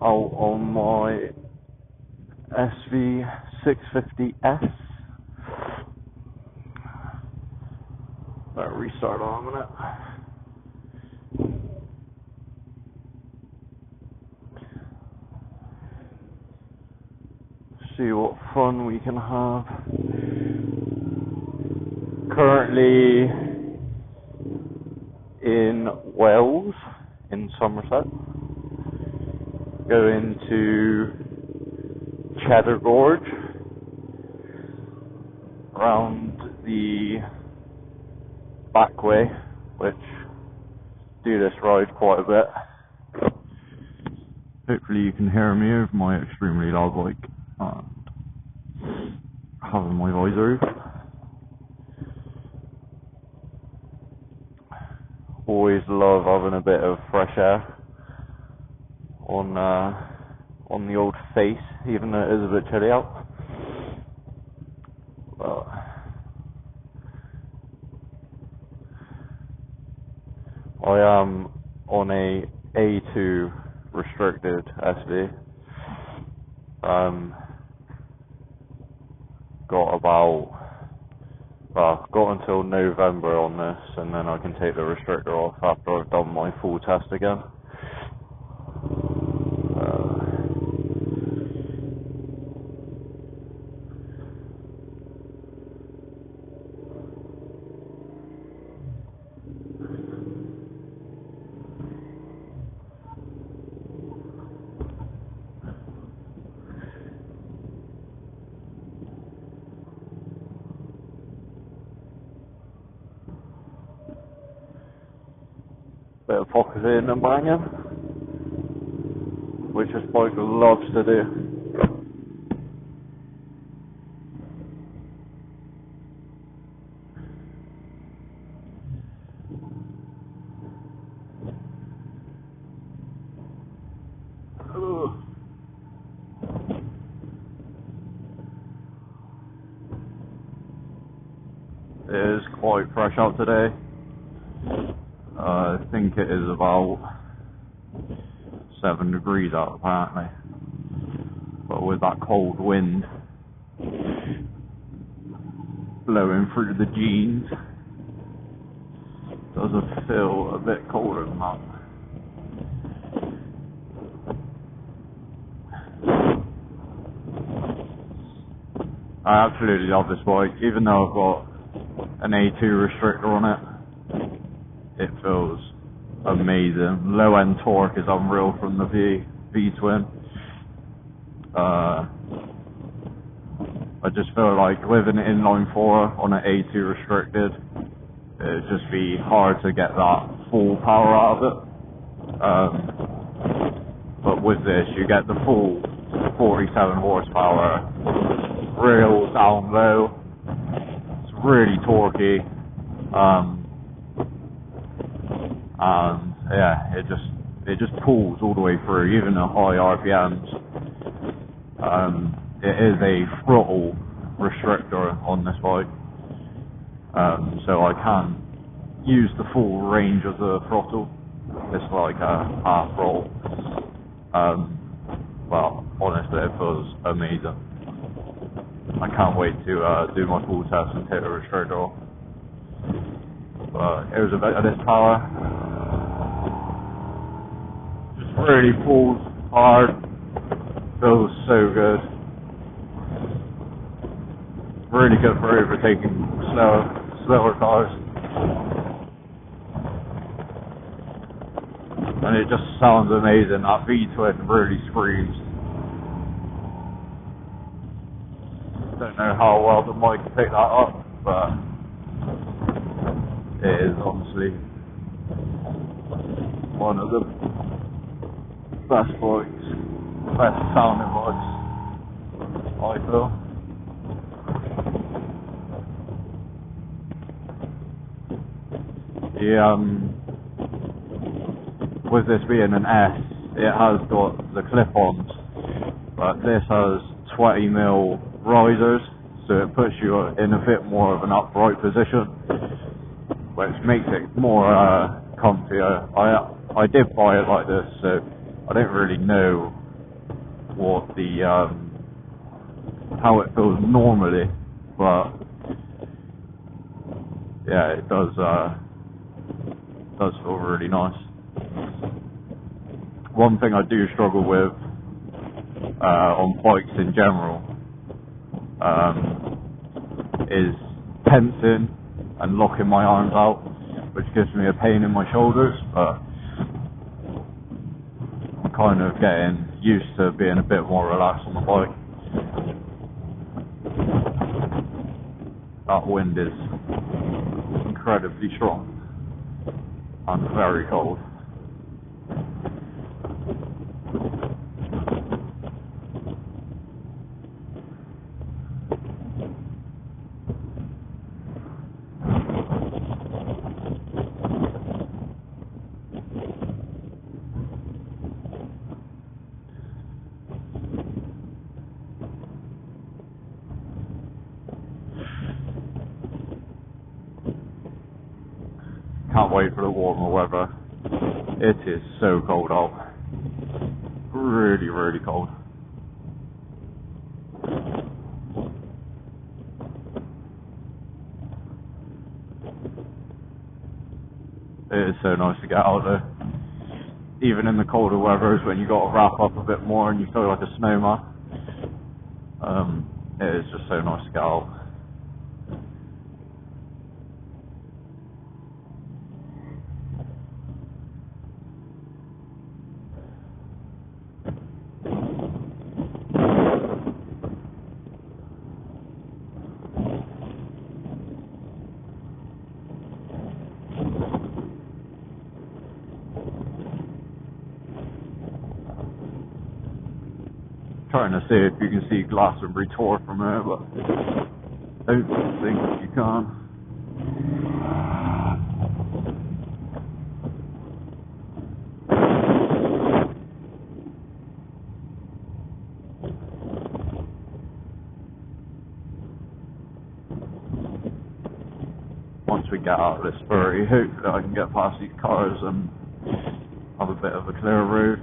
out on my Sv650S. Better restart on a minute. See what fun we can have. Currently in Wales, in Somerset. Going to Cheddar Gorge, around the back way, which do this ride quite a bit. Hopefully you can hear me over my extremely loud bike and having my visor. Always love having a bit of fresh air on the old face, even though it is a bit chilly out. But I am on a A2 restricted SV. Got until November on this, and then I can take the restrictor off after I've done my full test again. Bit of pocketing and banging, which this bike loves to do. It is quite fresh out today. I think it is about 7 degrees out apparently, but with that cold wind blowing through the jeans, it does feel a bit colder than that. I absolutely love this bike, even though I've got an A2 restrictor on it. It feels amazing. Low end torque is unreal from the V-twin. I just feel like with an inline 4 on an A2 restricted, it'd just be hard to get that full power out of it. But with this, you get the full 47 horsepower, real down low. It's really torquey. And yeah, it just pulls all the way through, even at high RPMs. It is a throttle restrictor on this bike, so I can use the full range of the throttle. It's like a half roll. Well, honestly, it feels amazing. I can't wait to do my full test and take the restrictor off. But here's a bit of this power. Just really pulls hard. Feels so good. Really good for overtaking slower cars. And it just sounds amazing. That V-twin really screams. Don't know how well the mic can pick that up, but it is honestly one of the best bikes, best sounding bikes, I feel. With this being an S, it has got the clip-ons, but this has 20mm risers, so it puts you in a bit more of an upright position, which makes it more comfier. I did buy it like this, so I don't really know what the how it feels normally, but yeah, it does feel really nice. One thing I do struggle with on bikes in general is tensing and locking my arms out, which gives me a pain in my shoulders, but I'm kind of getting used to being a bit more relaxed on the bike. That wind is incredibly strong and very cold. Can't wait for the warmer weather. It is so cold out. Really, really cold. It is so nice to get out there. Even in the colder weathers when you got to wrap up a bit more and you feel like a snowman. It is just so nice to get out. Trying to see if you can see Glastonbury Tor from here, but I don't think you can. Once we get out of this ferry, hopefully I can get past these cars and have a bit of a clear road.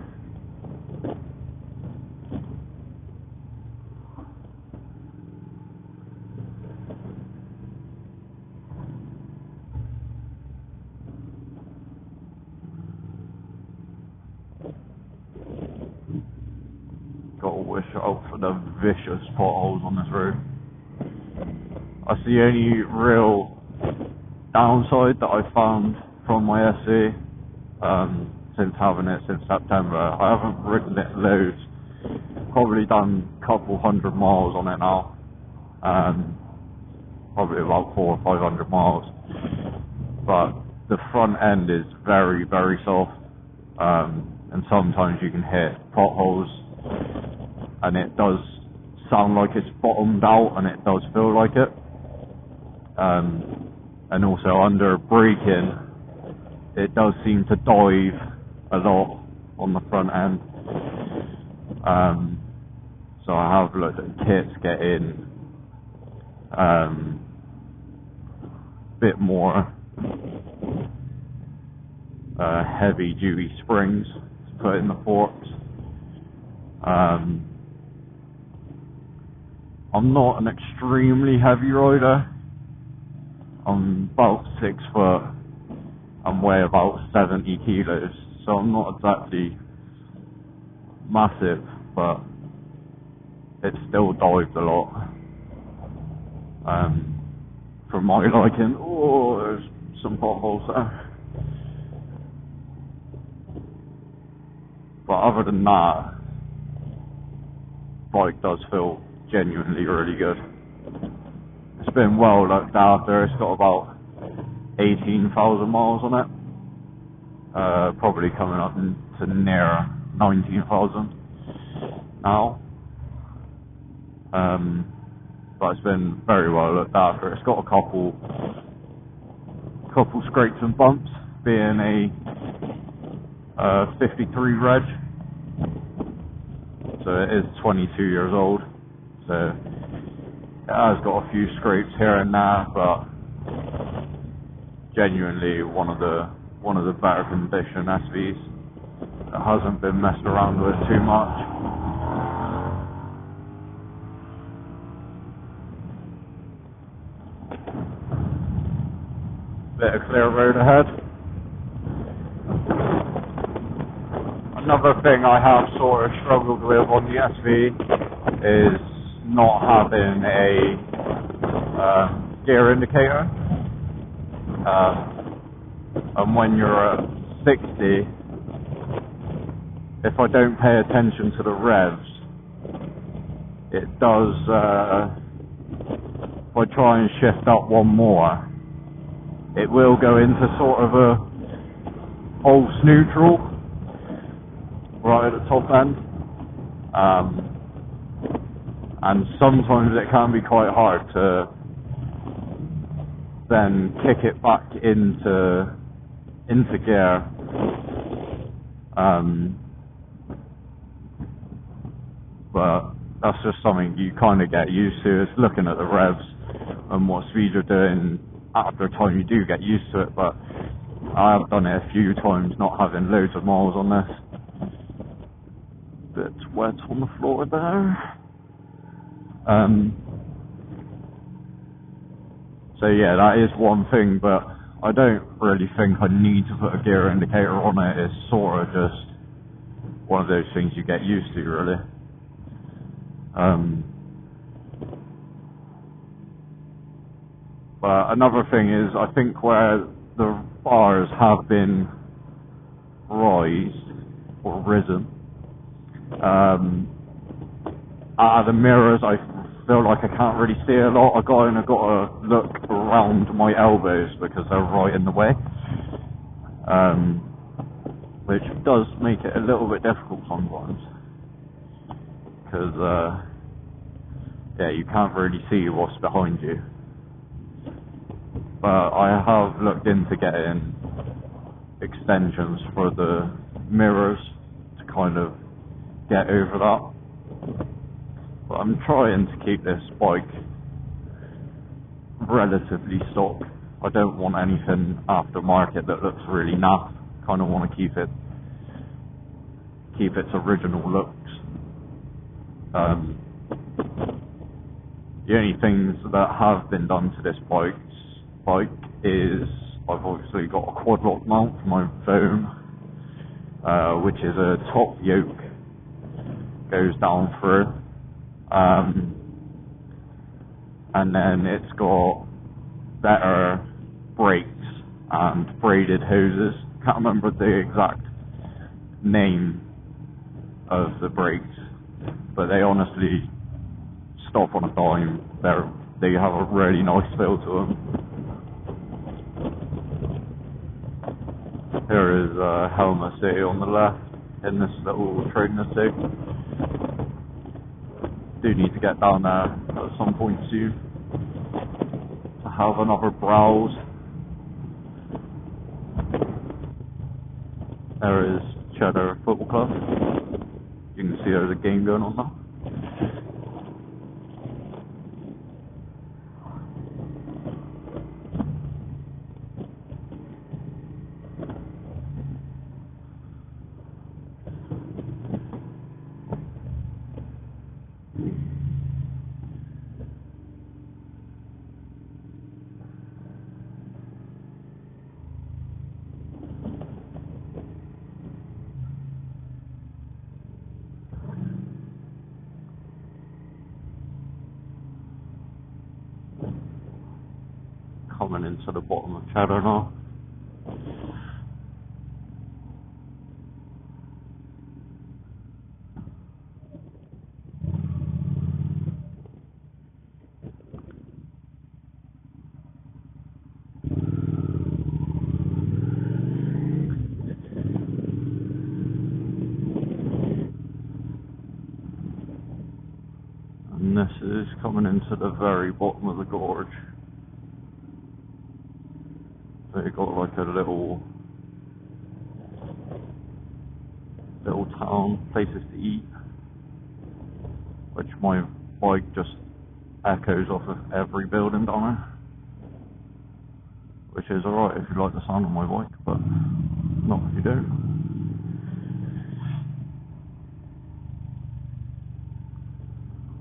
Gotta wish out for the vicious potholes on this road. That's the only real downside that I found from my SE since having it since September. I haven't ridden it loads, probably done a couple 100 miles on it now, probably about 400 or 500 miles, but the front end is very, very soft, and sometimes you can hit potholes and it does sound like it's bottomed out, and it does feel like it. And also under braking, it does seem to dive a lot on the front end. So I have looked at kits getting a bit more heavy duty springs to put in the forks. I'm not an extremely heavy rider. I'm about 6 foot and weigh about 70 kilos, so I'm not exactly massive, but it still dives a lot. For my liking, there's some potholes there. But other than that, bike does feel genuinely really good. It's been well looked after. It's got about 18,000 miles on it. Probably coming up to near 19,000 now. But it's been very well looked after. It's got a couple scrapes and bumps, being a 53 reg. So it is 22 years old. So it has got a few scrapes here and there, but genuinely one of the better condition SVs that hasn't been messed around with too much. bit of clear road ahead. Another thing I have sort of struggled with on the SV is not having a gear indicator. And when you're at 60, if I don't pay attention to the revs, it does, if I try and shift up one more, it will go into sort of a false neutral right at the top end. And sometimes it can be quite hard to then kick it back into gear. But that's just something you kind of get used to. It's looking at the revs and what speed you're doing after a time you do get used to it. But I have done it a few times not having loads of miles on this. Bit wet on the floor there. So yeah, that is one thing, but I don't really think I need to put a gear indicator on it. It's sort of just one of those things you get used to, really. But another thing is, I think where the bars have been raised or risen, out of the mirrors, I feel like I can't really see a lot. I've got to look around my elbows because they're right in the way, which does make it a little bit difficult sometimes because yeah, you can't really see what's behind you. But I have looked into getting extensions for the mirrors to kind of get over that. But I'm trying to keep this bike relatively stock. I don't want anything aftermarket that looks really naff. Kind of want to keep its original looks. The only things that have been done to this bike is I've obviously got a quad lock mount for my phone, which is a top yoke, goes down through, and then it's got better brakes and braided hoses. Can't remember the exact name of the brakes, but they honestly stop on a dime. They have a really nice feel to them. Here is Helmer City on the left in this little trading estate. Do need to get down there at some point soon to have another browse. There is Cheddar Football Club. You can see there's a game going on now. Coming into the bottom of Cheddar now. And this is coming into the very bottom of the gorge. So you got like a little town, places to eat, which my bike just echoes off of every building down there, which is alright if you like the sound of my bike, but not if you don't.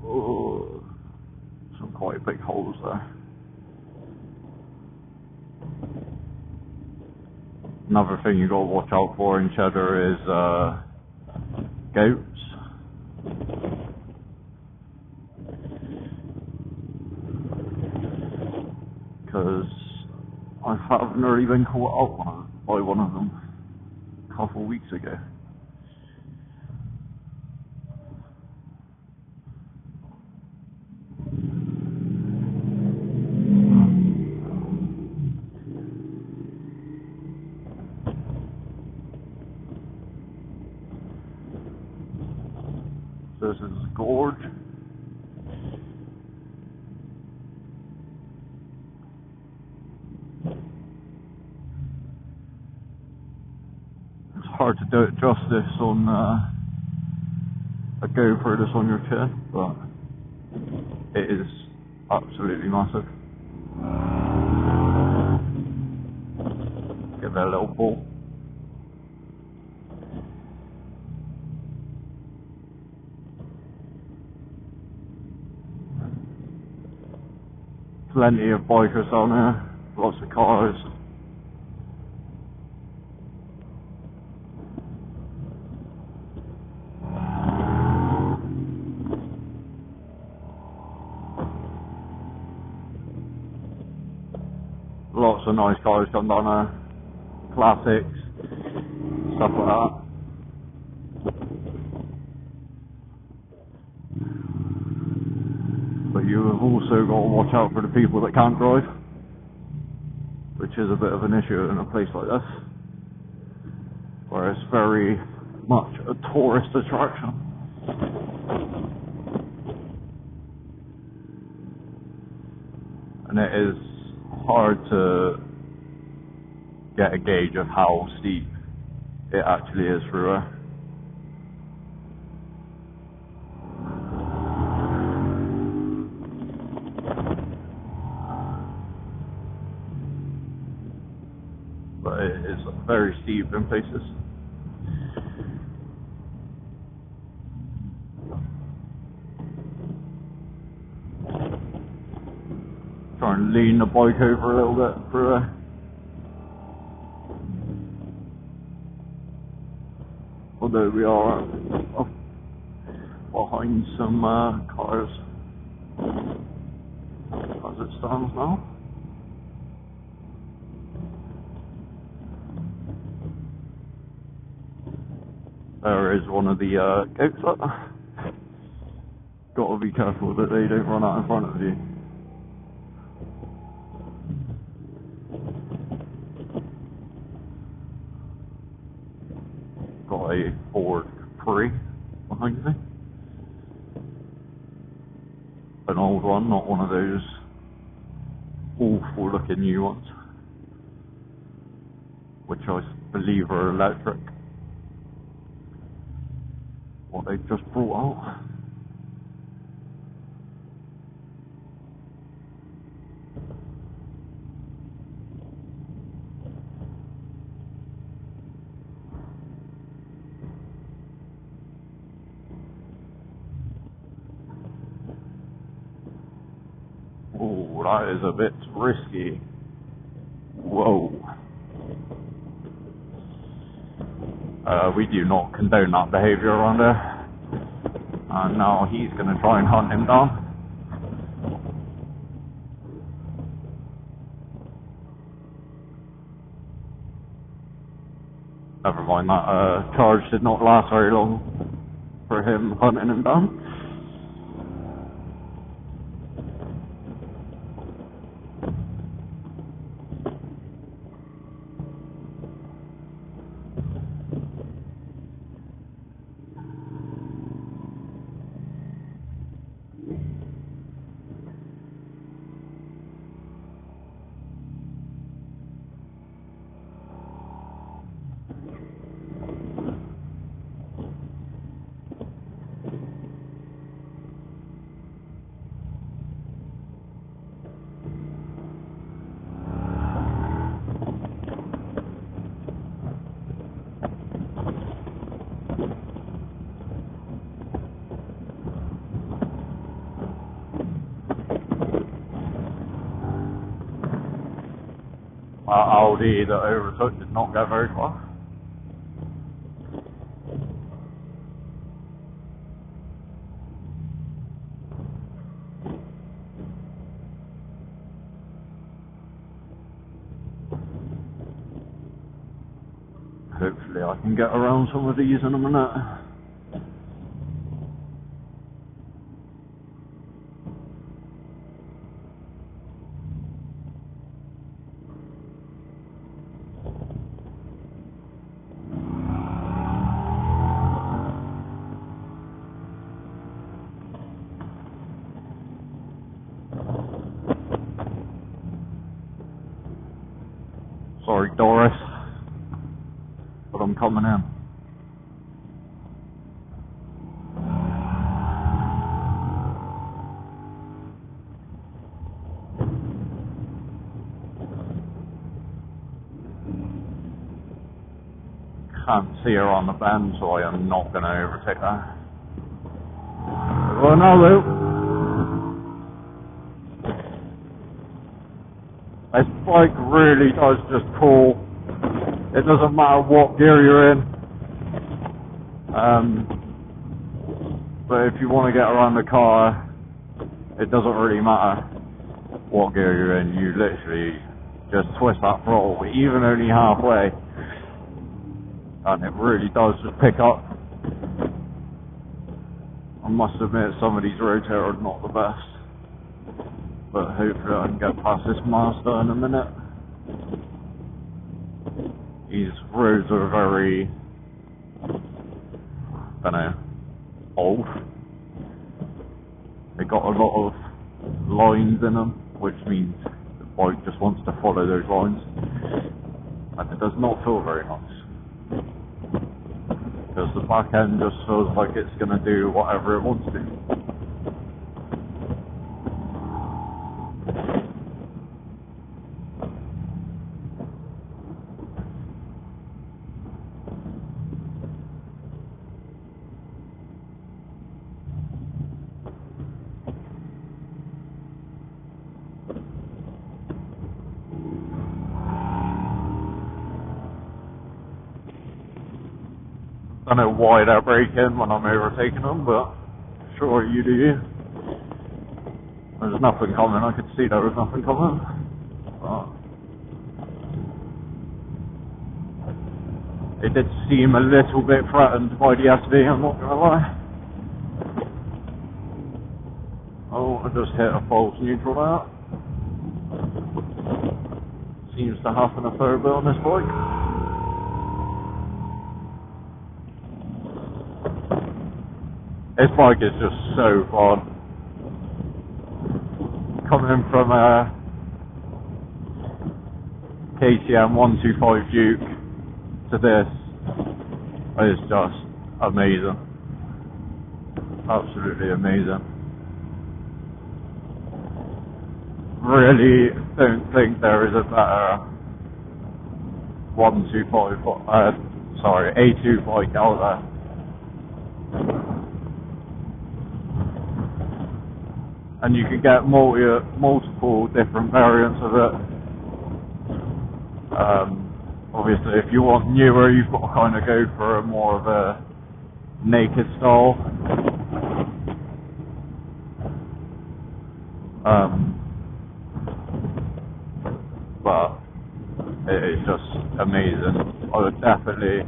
Oh, some quite big holes there. Another thing you got to watch out for in cheddar is goats. Because I have nearly been caught out by one of them a couple of weeks ago. This is gorge. It's hard to do it justice on a GoPro that's on your chin, but it is absolutely massive. Give it a little pull. Plenty of bikers on here, lots of cars. Lots of nice cars come down here, classics, stuff like that. But you have also got to watch out for the people that can't drive, which is a bit of an issue in a place like this, where it's very much a tourist attraction. And it is hard to get a gauge of how steep it actually is through here. But it is very steep in places. Try and lean the bike over a little bit through here. Although we are behind some cars as it stands now. There is one of the goats up there. Got to be careful that they don't run out in front of you. Got a Ford Capri behind me. An old one, not one of those awful looking new ones, which I believe are electric. What they've just brought out. Oh, that is a bit risky. Whoa. We do not condone that behaviour around here. And now he's going to try and hunt him down. Never mind, that charge did not last very long for him hunting him down. Audi that overtook did not get very far. Hopefully I can get around some of these in a minute. Sorry, Doris, but I'm coming in. Can't see her on the bend, so I am not going to overtake her. Well, no, Lou. This bike really does just pull. It doesn't matter what gear you're in. But if you want to get around the car, it doesn't really matter what gear you're in. You literally just twist that throttle, even only halfway, and it really does just pick up. I must admit, some of these roads here are not the best, but hopefully I can get past this Mazda in a minute. These roads are very, I don't know, old. They got a lot of lines in them, which means the bike just wants to follow those lines, and it does not feel very nice. Because the back end just feels like it's going to do whatever it wants to. I don't know why they're braking when I'm overtaking them, but sure, you do you. There's nothing coming. I could see there was nothing coming. But it did seem a little bit threatened by the SV, I'm not going to lie. Oh, I just hit a false neutral there. Seems to happen a fair bit on this bike. This bike is just so fun. Coming in from a KTM 125 Duke to this is just amazing. Absolutely amazing. Really don't think there is a better 125, A2 bike out there. And you can get multiple different variants of it. Obviously, if you want newer, you've got to kind of go for a more of a naked style. But it is just amazing. I would definitely,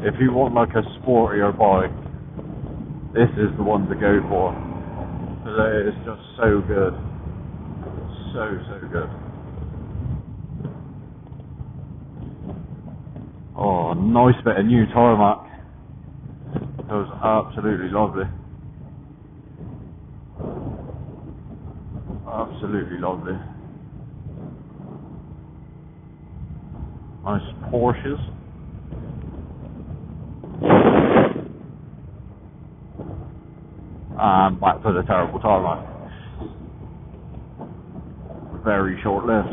if you want like a sportier bike, this is the one to go for. It is just so good. So good. Oh, nice bit of new tarmac. It was absolutely lovely. Absolutely lovely. Nice Porsches. And back to the terrible tarmac. Very short-lived.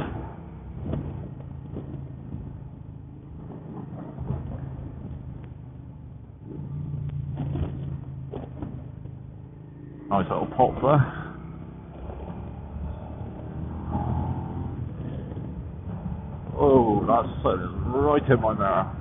Nice little pop there. Oh, that's right in my mirror.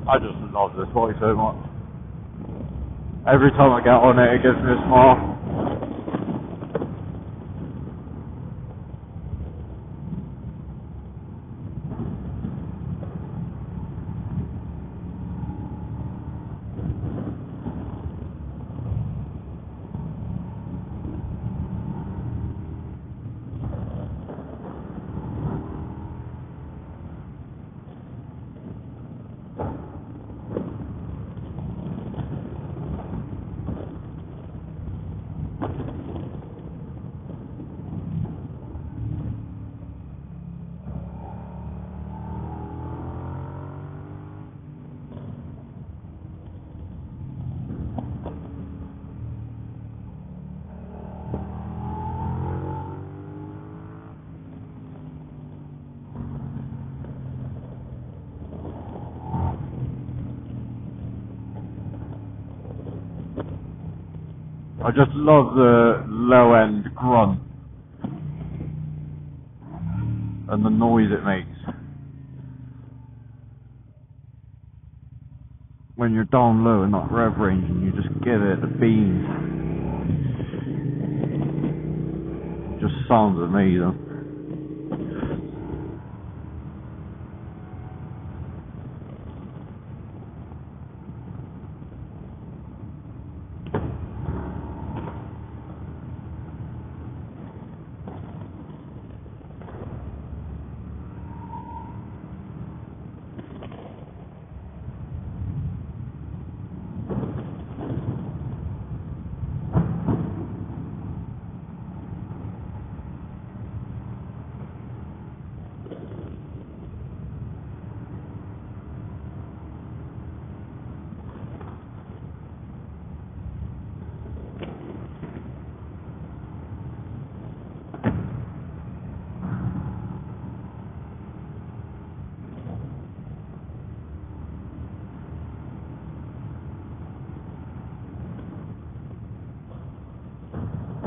I just love this bike so much. Every time I get on it, it gives me a smile. I just love the low end grunt and the noise it makes when you're down low in that rev range and you just give it the beans. It just sounds amazing.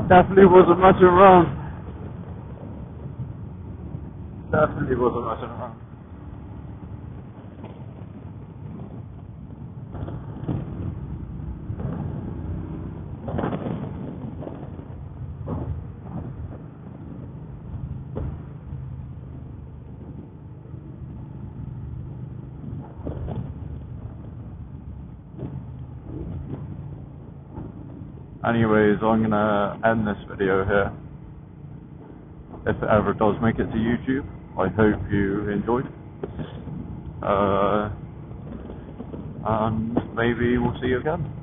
Definitely wasn't messing around. Definitely wasn't messing around. Anyways, I'm gonna end this video here. If it ever does make it to YouTube, I hope you enjoyed. And maybe we'll see you again.